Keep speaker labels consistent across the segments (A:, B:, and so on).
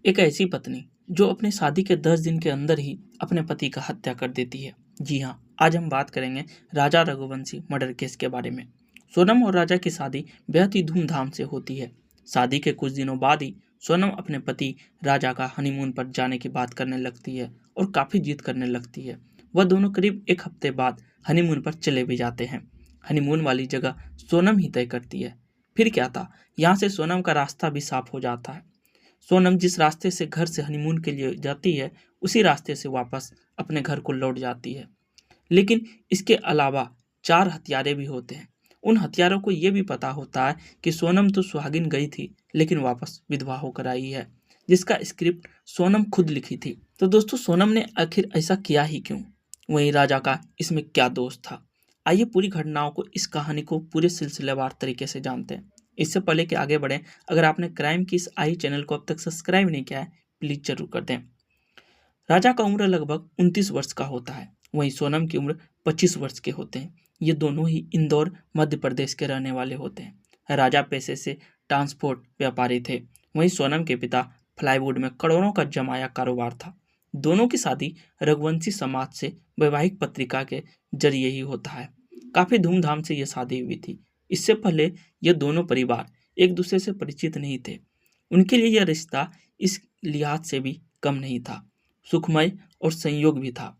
A: एक ऐसी पत्नी जो अपनी शादी के 10 दिन के अंदर ही अपने पति का हत्या कर देती है। जी हाँ, आज हम बात करेंगे राजा रघुवंशी मर्डर केस के बारे में। सोनम और राजा की शादी बेहद ही धूमधाम से होती है। शादी के कुछ दिनों बाद ही सोनम अपने पति राजा का हनीमून पर जाने की बात करने लगती है और काफी जिद करने लगती है। वह दोनों करीब एक हफ्ते बाद हनीमून पर चले भी जाते हैं। हनीमून वाली जगह सोनम ही तय करती है। फिर क्या था, यहाँ से सोनम का रास्ता भी साफ हो जाता है। सोनम जिस रास्ते से घर से हनीमून के लिए जाती है, उसी रास्ते से वापस अपने घर को लौट जाती है। लेकिन इसके अलावा 4 हत्यारे भी होते हैं। उन हत्यारों को ये भी पता होता है कि सोनम तो सुहागिन गई थी लेकिन वापस विधवा होकर आई है, जिसका स्क्रिप्ट सोनम खुद लिखी थी। तो दोस्तों, सोनम ने आखिर ऐसा किया ही क्यों? वहीं राजा का इसमें क्या दोष था? आइए पूरी घटनाओं को, इस कहानी को पूरे सिलसिलेवार तरीके से जानते हैं। इससे पहले कि आगे बढ़ें, अगर आपने क्राइम की इस आई चैनल को अब तक सब्सक्राइब नहीं किया है, प्लीज जरूर कर दें। राजा का उम्र लगभग 29 वर्ष का होता है, वहीं सोनम की उम्र 25 वर्ष के होते हैं। ये दोनों ही इंदौर मध्य प्रदेश के रहने वाले होते हैं। राजा पेशे से ट्रांसपोर्ट व्यापारी थे, वहीं सोनम के पिता फ्लाईवुड में करोड़ों का जमाया कारोबार था। दोनों की शादी रघुवंशी समाज से वैवाहिक पत्रिका के जरिए ही होता है। काफी धूमधाम से यह शादी हुई थी। इससे पहले ये दोनों परिवार एक दूसरे से परिचित नहीं थे। उनके लिए यह रिश्ता इस लिहाज से भी कम नहीं था, सुखमय और संयोग भी था।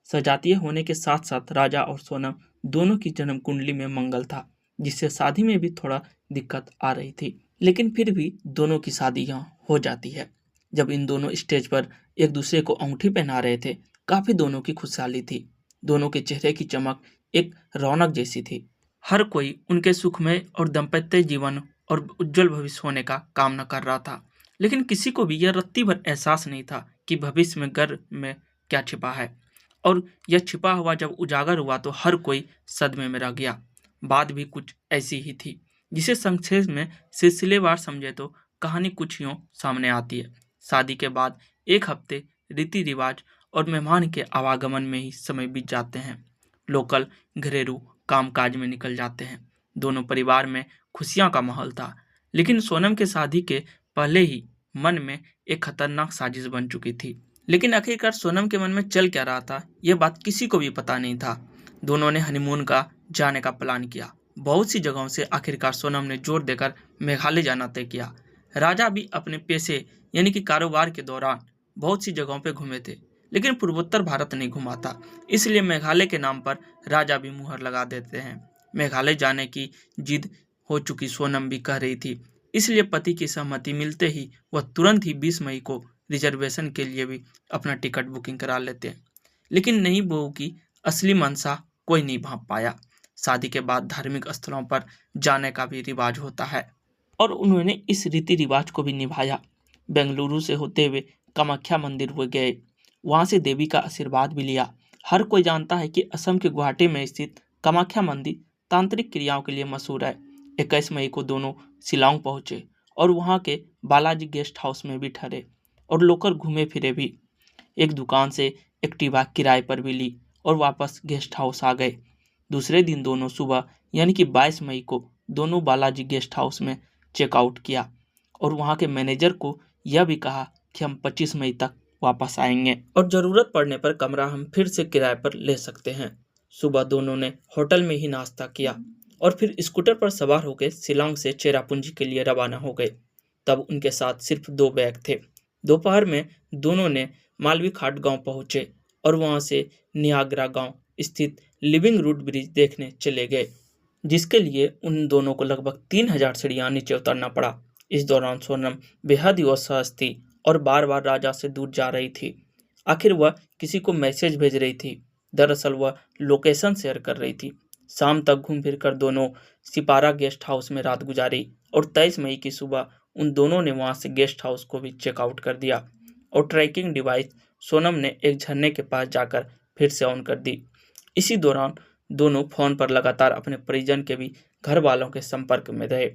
A: सजातीय होने के साथ साथ राजा और सोनम दोनों की जन्म कुंडली में मंगल था, जिससे शादी में भी थोड़ा दिक्कत आ रही थी। लेकिन फिर भी दोनों की शादी यहाँ हो जाती है। जब इन दोनों स्टेज पर एक दूसरे को अंगूठी पहना रहे थे, काफी दोनों की खुशहाली थी। दोनों के चेहरे की चमक एक रौनक जैसी थी। हर कोई उनके सुखमय और दाम्पत्य जीवन और उज्जवल भविष्य होने का कामना कर रहा था। लेकिन किसी को भी यह रत्ती भर एहसास नहीं था कि भविष्य में घर में क्या छिपा है। और यह छिपा हुआ जब उजागर हुआ तो हर कोई सदमे में रह गया। बात भी कुछ ऐसी ही थी, जिसे संक्षेप में सिलसिलेवार समझे तो कहानी कुछ यूं सामने आती है। शादी के बाद एक हफ्ते रीति रिवाज और मेहमान के आवागमन में ही समय बीत जाते हैं। लोकल घरेलू कामकाज में निकल जाते हैं। दोनों परिवार में खुशियां का माहौल था, लेकिन सोनम के शादी के पहले ही मन में एक खतरनाक साजिश बन चुकी थी। लेकिन आखिरकार सोनम के मन में चल क्या रहा था, यह बात किसी को भी पता नहीं था। दोनों ने हनीमून का जाने का प्लान किया। बहुत सी जगहों से आखिरकार सोनम ने जोर देकर मेघालय जाना तय किया। राजा भी अपने पेशे यानी कि कारोबार के दौरान बहुत सी जगहों पर घूमे थे, लेकिन पूर्वोत्तर भारत नहीं घुमा था। इसलिए मेघालय के नाम पर राजा भी मुहर लगा देते हैं। मेघालय जाने की जिद हो चुकी सोनम भी कह रही थी, इसलिए पति की सहमति मिलते ही वह तुरंत ही 20 मई को रिजर्वेशन के लिए भी अपना टिकट बुकिंग करा लेते हैं। लेकिन नई बहू की असली मंशा कोई नहीं भांप पाया। शादी के बाद धार्मिक स्थलों पर जाने का भी रिवाज होता है और उन्होंने इस रीति रिवाज को भी निभाया। बेंगलुरु से होते हुए कामाख्या मंदिर हुए गए, वहां से देवी का आशीर्वाद भी लिया। हर कोई जानता है कि असम के गुवाहाटी में स्थित कामाख्या मंदिर तांत्रिक क्रियाओं के लिए मशहूर है। 21 मई को दोनों शिलांग पहुंचे और वहां के बालाजी गेस्ट हाउस में भी ठहरे और लोकल घूमे फिरे भी। एक दुकान से एक्टिवा किराए पर भी ली और वापस गेस्ट हाउस आ गए। दूसरे दिन दोनों सुबह यानी कि 22 मई को दोनों बालाजी गेस्ट हाउस में चेकआउट किया और वहां के मैनेजर को यह भी कहा कि हम 25 मई तक वापस आएंगे और जरूरत पड़ने पर कमरा हम फिर से किराए पर ले सकते हैं। सुबह दोनों ने होटल में ही नाश्ता किया और फिर स्कूटर पर सवार होकर शिलांग से चेरापूंजी के लिए रवाना हो गए। तब उनके साथ सिर्फ 2 बैग थे। दोपहर में दोनों ने मालवी घाट गांव पहुंचे और वहां से नियाग्रा गांव स्थित लिविंग रूट ब्रिज देखने चले गए, जिसके लिए उन दोनों को लगभग 3000 सीढ़ियां नीचे उतरना पड़ा। इस दौरान सोनम बेहद ही असहज थी और बार बार राजा से दूर जा रही थी। आखिर वह किसी को मैसेज भेज रही थी। दरअसल वह लोकेशन शेयर कर रही थी। शाम तक घूम फिर कर दोनों सिपारा गेस्ट हाउस में रात गुजारी और 23 मई की सुबह उन दोनों ने वहां से गेस्ट हाउस को भी चेकआउट कर दिया और ट्रैकिंग डिवाइस सोनम ने एक झरने के पास जाकर फिर से ऑन कर दी। इसी दौरान दोनों फोन पर लगातार अपने परिजन के भी घर वालों के संपर्क में रहे,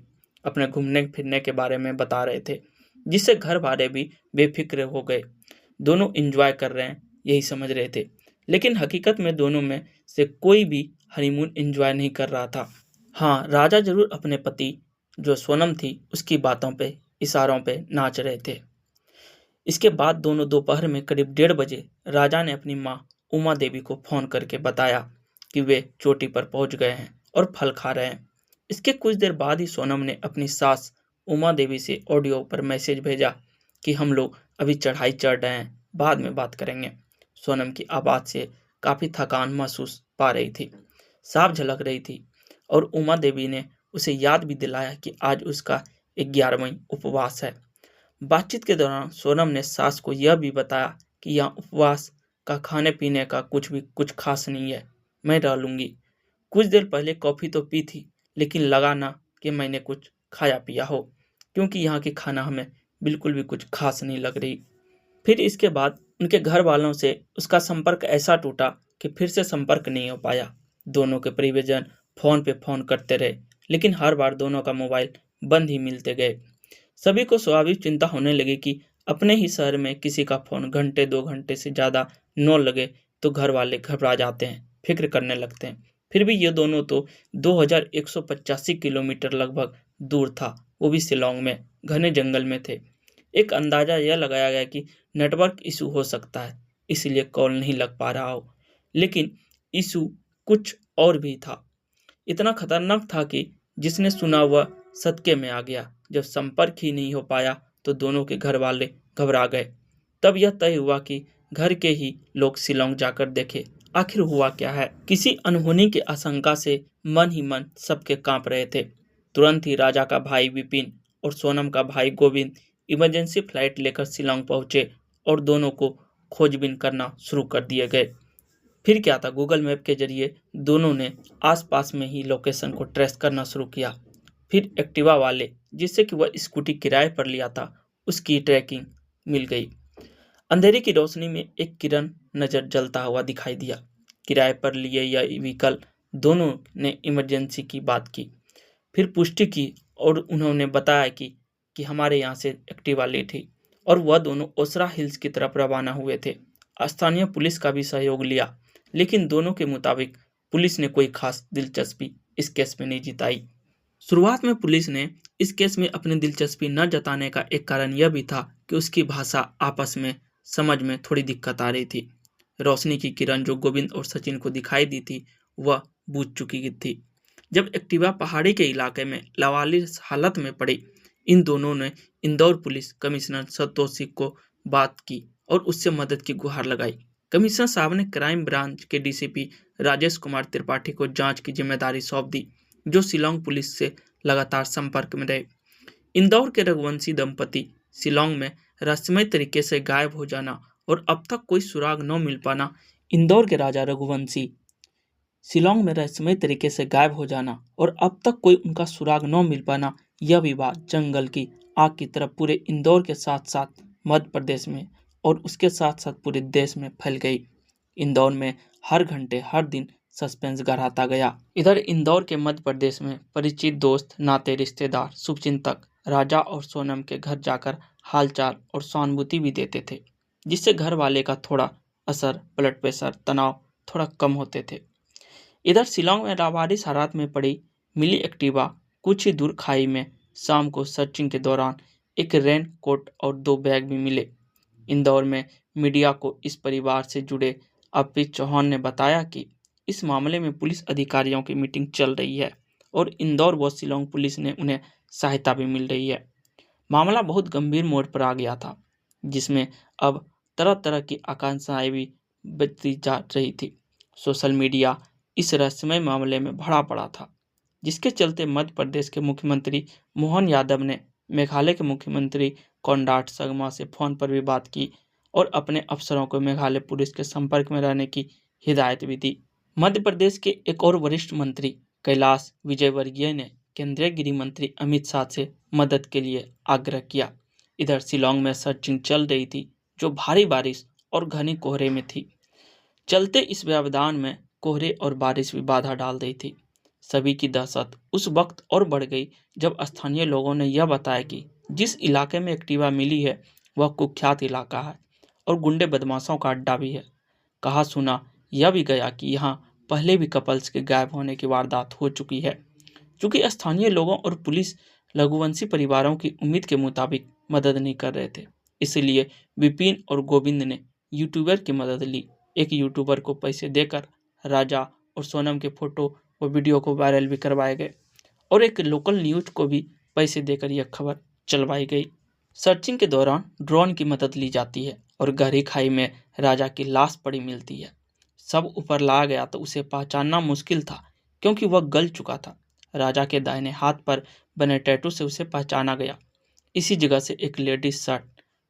A: अपने घूमने फिरने के बारे में बता रहे थे, जिससे घर वाले भी बेफिक्र हो गए। दोनों एंजॉय कर रहे हैं यही समझ रहे थे, लेकिन हकीकत में दोनों में से कोई भी हनीमून एंजॉय नहीं कर रहा था। हाँ, राजा जरूर अपने पति जो सोनम थी उसकी बातों पे, इशारों पे नाच रहे थे। इसके बाद दोनों दोपहर में करीब 1:30 बजे राजा ने अपनी माँ उमा देवी को फोन करके बताया कि वे चोटी पर पहुंच गए हैं और फल खा रहे हैं। इसके कुछ देर बाद ही सोनम ने अपनी सास उमा देवी से ऑडियो पर मैसेज भेजा कि हम लोग अभी चढ़ाई चढ़ रहे हैं, बाद में बात करेंगे। सोनम की आवाज़ से काफ़ी थकान महसूस पा रही थी, साफ झलक रही थी, और उमा देवी ने उसे याद भी दिलाया कि आज उसका 11वां उपवास है। बातचीत के दौरान सोनम ने सास को यह भी बताया कि यहाँ उपवास का खाने पीने का कुछ खास नहीं है, मैं रह लूँगी। कुछ देर पहले कॉफ़ी तो पी थी, लेकिन लगा ना कि मैंने कुछ खाया पिया हो, क्योंकि यहाँ की खाना हमें बिल्कुल भी कुछ खास नहीं लग रही। फिर इसके बाद उनके घर वालों से उसका संपर्क ऐसा टूटा कि फिर से संपर्क नहीं हो पाया। दोनों के परिजन फ़ोन पे फ़ोन करते रहे, लेकिन हर बार दोनों का मोबाइल बंद ही मिलते गए। सभी को स्वाभाविक चिंता होने लगी कि अपने ही शहर में किसी का फ़ोन घंटे 2 घंटे से ज़्यादा न लगे तो घर वाले घबरा जाते हैं, फिक्र करने लगते हैं। फिर भी ये दोनों तो 2185 किलोमीटर लगभग दूर था, वो भी शिलोंग में घने जंगल में थे। एक अंदाज़ा यह लगाया गया कि नेटवर्क इशू हो सकता है, इसलिए कॉल नहीं लग पा रहा हो। लेकिन इशू कुछ और भी था, इतना खतरनाक था कि जिसने सुना वह सदके में आ गया। जब संपर्क ही नहीं हो पाया तो दोनों के घर वाले घबरा गए। तब यह तय हुआ कि घर के ही लोग शिलोंग जाकर देखे आखिर हुआ क्या है। किसी अनहोनी की आशंका से मन ही मन सबके कांप रहे थे। तुरंत ही राजा का भाई विपिन और सोनम का भाई गोविंद इमरजेंसी फ्लाइट लेकर शिलोंग पहुंचे और दोनों को खोजबीन करना शुरू कर दिए गए। फिर क्या था, गूगल मैप के जरिए दोनों ने आसपास में ही लोकेशन को ट्रेस करना शुरू किया। फिर एक्टिवा वाले जिससे कि वह स्कूटी किराए पर लिया था, उसकी ट्रैकिंग मिल गई। अंधेरे की रोशनी में एक किरण नजर जलता हुआ दिखाई दिया। किराए पर लिए यह व्हीकल दोनों ने इमरजेंसी की बात की, फिर पुष्टि की और उन्होंने बताया कि हमारे यहाँ से एक्टिवा ली थी और वह दोनों ओसरा हिल्स की तरफ रवाना हुए थे। स्थानीय पुलिस का भी सहयोग लिया, लेकिन दोनों के मुताबिक पुलिस ने कोई खास दिलचस्पी इस केस में नहीं जताई। शुरुआत में पुलिस ने इस केस में अपनी दिलचस्पी न जताने का एक कारण यह भी था कि उसकी भाषा आपस में समझ में थोड़ी दिक्कत आ रही थी। रोशनी की किरण जो गोविंद और सचिन को दिखाई दी थी वह बुझ चुकी थी। जब एक्टिवा पहाड़ी के इलाके में लावारिस हालत में पड़ी, इन दोनों ने इंदौर पुलिस कमिश्नर संतोषी को बात की और उससे मदद की गुहार लगाई। कमिश्नर साहब ने क्राइम ब्रांच के डीसीपी राजेश कुमार त्रिपाठी को जांच की जिम्मेदारी सौंप दी, जो शिलोंग पुलिस से लगातार संपर्क में रहे। इंदौर के रघुवंशी दंपति शिलोंग में रहस्यमय तरीके से गायब हो जाना और अब तक कोई सुराग न मिल पाना। इंदौर के राजा रघुवंशी शिलोंग में रहस्यमय तरीके से गायब हो जाना और अब तक कोई उनका सुराग न मिल पाना, यह भी बात जंगल की आग की तरफ पूरे इंदौर के साथ साथ मध्य प्रदेश में और उसके साथ साथ पूरे देश में फैल गई। इंदौर में हर घंटे हर दिन सस्पेंस गहराता गया। इधर इंदौर के मध्य प्रदेश में परिचित दोस्त नाते रिश्तेदार शुभचिंतक राजा और सोनम के घर जाकर हालचाल और सहानुभूति भी देते थे, जिससे घर वाले का थोड़ा असर, ब्लड प्रेशर, तनाव थोड़ा कम होते थे। इधर शिलोंग में लावारिस हालात में पड़ी मिली एक्टिवा कुछ ही दूर खाई में शाम को सर्चिंग के दौरान एक रेन कोट और 2 बैग भी मिले। इंदौर में मीडिया को इस परिवार से जुड़े अपित चौहान ने बताया कि इस मामले में पुलिस अधिकारियों की मीटिंग चल रही है और इंदौर व शिलोंग पुलिस ने उन्हें सहायता भी मिल रही है। मामला बहुत गंभीर मोड़ पर आ गया था, जिसमें अब तरह तरह की आकांक्षाएं भी बढ़ती जा रही थी। सोशल मीडिया इस रहस्यमय मामले में भरा पड़ा था, जिसके चलते मध्य प्रदेश के मुख्यमंत्री मोहन यादव ने मेघालय के मुख्यमंत्री कोनराड संगमा से फ़ोन पर भी बात की और अपने अफसरों को मेघालय पुलिस के संपर्क में रहने की हिदायत भी दी। मध्य प्रदेश के एक और वरिष्ठ मंत्री कैलाश विजयवर्गीय ने केंद्रीय गृह मंत्री अमित शाह से मदद के लिए आग्रह किया। इधर शिलोंग में सर्चिंग चल रही थी, जो भारी बारिश और घने कोहरे में थी। चलते इस व्यवधान में कोहरे और बारिश भी बाधा डाल रही थी। सभी की दहशत उस वक्त और बढ़ गई जब स्थानीय लोगों ने यह बताया कि जिस इलाके में एक्टिवा मिली है वह कुख्यात इलाका है और गुंडे बदमाशों का अड्डा भी है। कहा सुना यह भी गया कि यहाँ पहले भी कपल्स के गायब होने की वारदात हो चुकी है। चूँकि स्थानीय लोगों और पुलिस रघुवंशी परिवारों की उम्मीद के मुताबिक मदद नहीं कर रहे थे, इसलिए विपिन और गोविंद ने यूट्यूबर की मदद ली। एक यूट्यूबर को पैसे देकर राजा और सोनम के फोटो और वीडियो को वायरल भी करवाए गए और एक लोकल न्यूज को भी पैसे देकर यह खबर चलवाई गई। सर्चिंग के दौरान ड्रोन की मदद ली जाती है और गहरी खाई में राजा की लाश पड़ी मिलती है। सब ऊपर ला गया तो उसे पहचानना मुश्किल था क्योंकि वह गल चुका था। राजा के दाहिने हाथ पर बने टैटू से उसे पहचाना गया। इसी जगह से एक लेडीज शर्ट,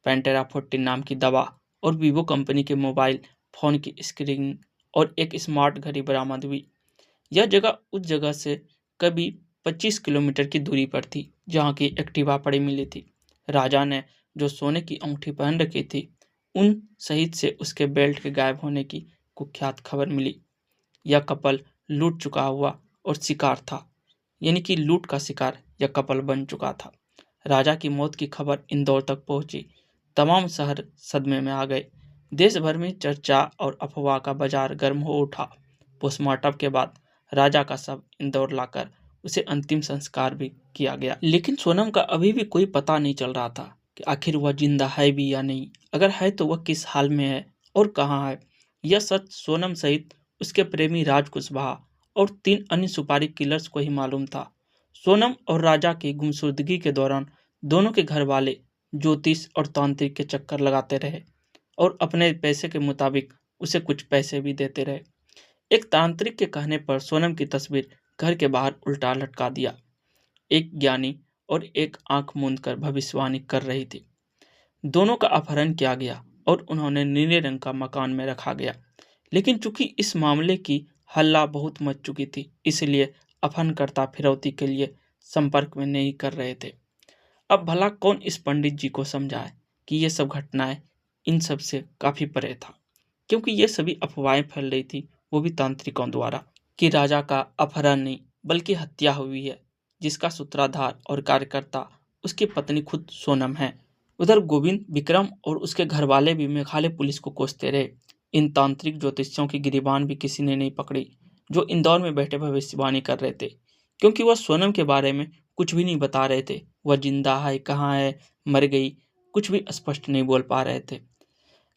A: पैंटेरा 40 नाम की दवा और वीवो कंपनी के मोबाइल फोन की स्क्रीन और एक स्मार्ट घड़ी बरामद हुई। यह जगह उस जगह से करीब 25 किलोमीटर की दूरी पर थी जहाँ की एक्टिवा पड़ी मिली थी। राजा ने जो सोने की अंगूठी पहन रखी थी उन सहित से उसके बेल्ट के गायब होने की कुख्यात खबर मिली। यह कपल लूट चुका हुआ और शिकार था, यानी कि लूट का शिकार यह कपल बन चुका था। राजा की मौत की खबर इंदौर तक पहुंची। तमाम शहर सदमे में आ गए। देश भर में चर्चा और अफवाह का बाजार गर्म हो उठा। पोस्टमार्टम के बाद राजा का शव इंदौर लाकर उसे अंतिम संस्कार भी किया गया, लेकिन सोनम का अभी भी कोई पता नहीं चल रहा था कि आखिर वह जिंदा है भी या नहीं। अगर है तो वह किस हाल में है और कहाँ है। यह सच सोनम सहित उसके प्रेमी राज कुशवाहा और 3 अन्य सुपारी किलर्स को ही मालूम था। सोनम और राजा की गुमशुदगी के दौरान दोनों के घर वाले ज्योतिष और तांत्रिक के चक्कर लगाते रहे और अपने पैसे के मुताबिक उसे कुछ पैसे भी देते रहे। एक तांत्रिक के कहने पर सोनम की तस्वीर घर के बाहर उल्टा लटका दिया। एक ज्ञानी और एक आंख मूंद कर भविष्यवाणी कर रही थी। दोनों का अपहरण किया गया और उन्होंने नीले रंग का मकान में रखा गया, लेकिन चूंकि इस मामले की हल्ला बहुत मच चुकी थी इसलिए अपहरणकर्ता फिरौती के लिए संपर्क में नहीं कर रहे थे। अब भला कौन इस पंडित जी को समझाए कि ये सब घटनाएं इन सब से काफी परे था, क्योंकि ये सभी अफवाहें फैल रही थी, वो भी तांत्रिकों द्वारा, कि राजा का अपहरण नहीं बल्कि हत्या हुई है, जिसका सूत्रधार और कार्यकर्ता उसकी पत्नी खुद सोनम है। उधर गोविंद, विक्रम और उसके घर वाले भी मेघालय पुलिस को कोसते रहे। इन तांत्रिक ज्योतिषियों की गिरीबान भी किसी ने नहीं पकड़ी जो इंदौर में बैठे भविष्यवाणी कर रहे थे, क्योंकि वह सोनम के बारे में कुछ भी नहीं बता रहे थे। वह जिंदा है, कहाँ है, मर गई, कुछ भी स्पष्ट नहीं बोल पा रहे थे।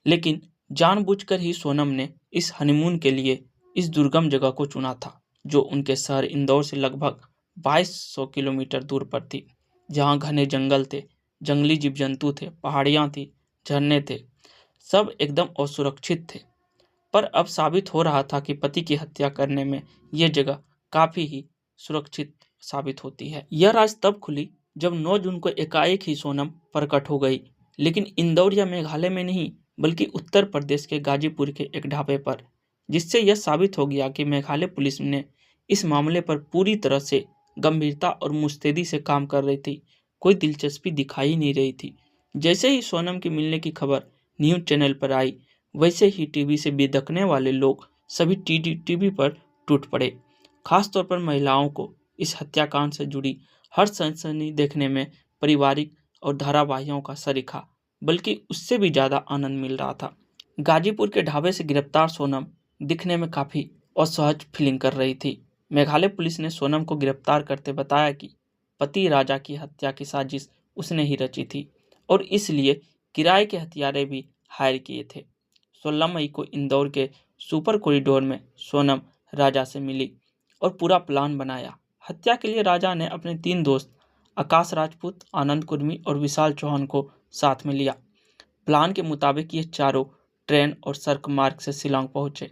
A: लेकिन जानबूझकर ही सोनम ने इस हनीमून के लिए इस दुर्गम जगह को चुना था, जो उनके शहर इंदौर से लगभग 2200 किलोमीटर दूर पर थी, जहाँ घने जंगल थे, जंगली जीव जंतु थे, पहाड़ियाँ थी, झरने थे, सब एकदम असुरक्षित थे। पर अब साबित हो रहा था कि पति की हत्या करने में यह जगह काफी ही सुरक्षित साबित होती है। यह राज तब खुली जब 9 जून को एकाएक ही सोनम प्रकट हो गई, लेकिन इंदौर या मेघालय में नहीं बल्कि उत्तर प्रदेश के गाजीपुर के एक ढाबे पर, जिससे यह साबित हो गया कि मेघालय पुलिस ने इस मामले पर पूरी तरह से गंभीरता और मुस्तैदी से काम कर रही थी। कोई दिलचस्पी दिखाई नहीं रही थी। जैसे ही सोनम के मिलने की खबर न्यूज चैनल पर आई, वैसे ही टीवी से बेदखने वाले लोग सभी टीवी पर टूट पड़े। खासतौर पर महिलाओं को इस हत्याकांड से जुड़ी हर सनसनी देखने में पारिवारिक और धारावाहियों का सरीखा बल्कि उससे भी ज्यादा आनंद मिल रहा था। गाजीपुर के ढाबे से गिरफ्तार सोनम दिखने में काफी असहज फीलिंग कर रही थी। मेघालय पुलिस ने सोनम को गिरफ्तार करते बताया कि पति राजा की हत्या की साजिश उसने ही रची थी और इसलिए किराए के हथियारे भी हायर किए थे। 16 मई को इंदौर के सुपर कॉरिडोर में सोनम राजा से मिली और पूरा प्लान बनाया। हत्या के लिए राजा ने अपने 3 दोस्त आकाश राजपूत, आनंद कुर्मी और विशाल चौहान को साथ में लिया। प्लान के मुताबिक ये चारों ट्रेन और सड़क मार्ग से शिलांग पहुंचे।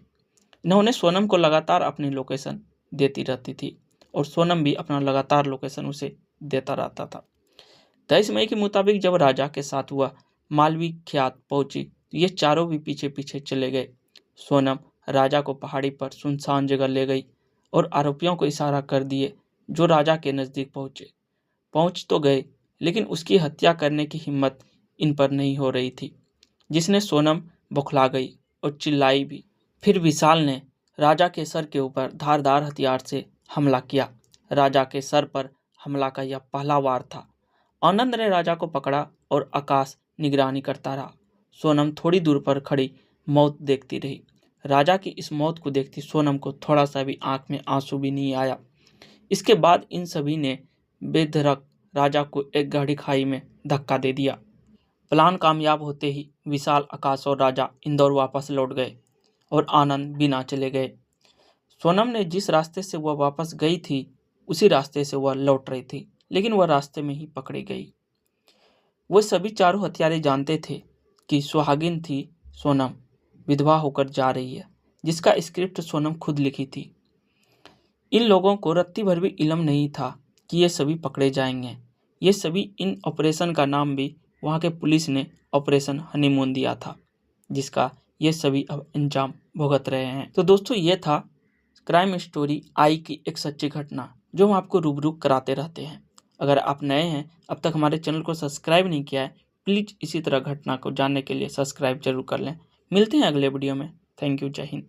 A: इन्होंने सोनम को लगातार अपनी लोकेशन देती रहती थी और सोनम भी अपना लगातार लोकेशन उसे देता रहता था। 23 मई के मुताबिक जब राजा के साथ वह मालवी ख्यात पहुंची तो ये चारों भी पीछे पीछे चले गए। सोनम राजा को पहाड़ी पर सुनसान जगह ले गई और आरोपियों को इशारा कर दिए, जो राजा के नज़दीक पहुंच तो गए, लेकिन उसकी हत्या करने की हिम्मत इन पर नहीं हो रही थी, जिसने सोनम बौखला गई और चिल्लाई भी। फिर विशाल ने राजा के सर के ऊपर धारदार हथियार से हमला किया। राजा के सर पर हमला का यह पहला वार था। आनंद ने राजा को पकड़ा और आकाश निगरानी करता रहा। सोनम थोड़ी दूर पर खड़ी मौत देखती रही। राजा की इस मौत को देखती सोनम को थोड़ा सा भी आंख में आंसू भी नहीं आया। इसके बाद इन सभी ने बेधड़क राजा को एक गहरी खाई में धक्का दे दिया। प्लान कामयाब होते ही विशाल, आकाश और राजा इंदौर वापस लौट गए और आनंद बिना चले गए। सोनम ने जिस रास्ते से वह वापस गई थी उसी रास्ते से वह लौट रही थी, लेकिन वह रास्ते में ही पकड़ी गई। वह सभी चारों हत्यारे जानते थे कि सुहागिन थी सोनम, विधवा होकर जा रही है, जिसका स्क्रिप्ट सोनम खुद लिखी थी। इन लोगों को रत्ती भर भी इल्म नहीं था कि ये सभी पकड़े जाएंगे। ये सभी इन ऑपरेशन का नाम भी वहाँ के पुलिस ने ऑपरेशन हनीमून दिया था, जिसका ये सभी अब अंजाम भुगत रहे हैं। तो दोस्तों, ये था क्राइम स्टोरी आई की एक सच्ची घटना जो हम आपको रूबरू कराते रहते हैं। अगर आप नए हैं, अब तक हमारे चैनल को सब्सक्राइब नहीं किया है, प्लीज़ इसी तरह घटना को जानने के लिए सब्सक्राइब जरूर कर लें। मिलते हैं अगले वीडियो में। Thank you. जय हिंद।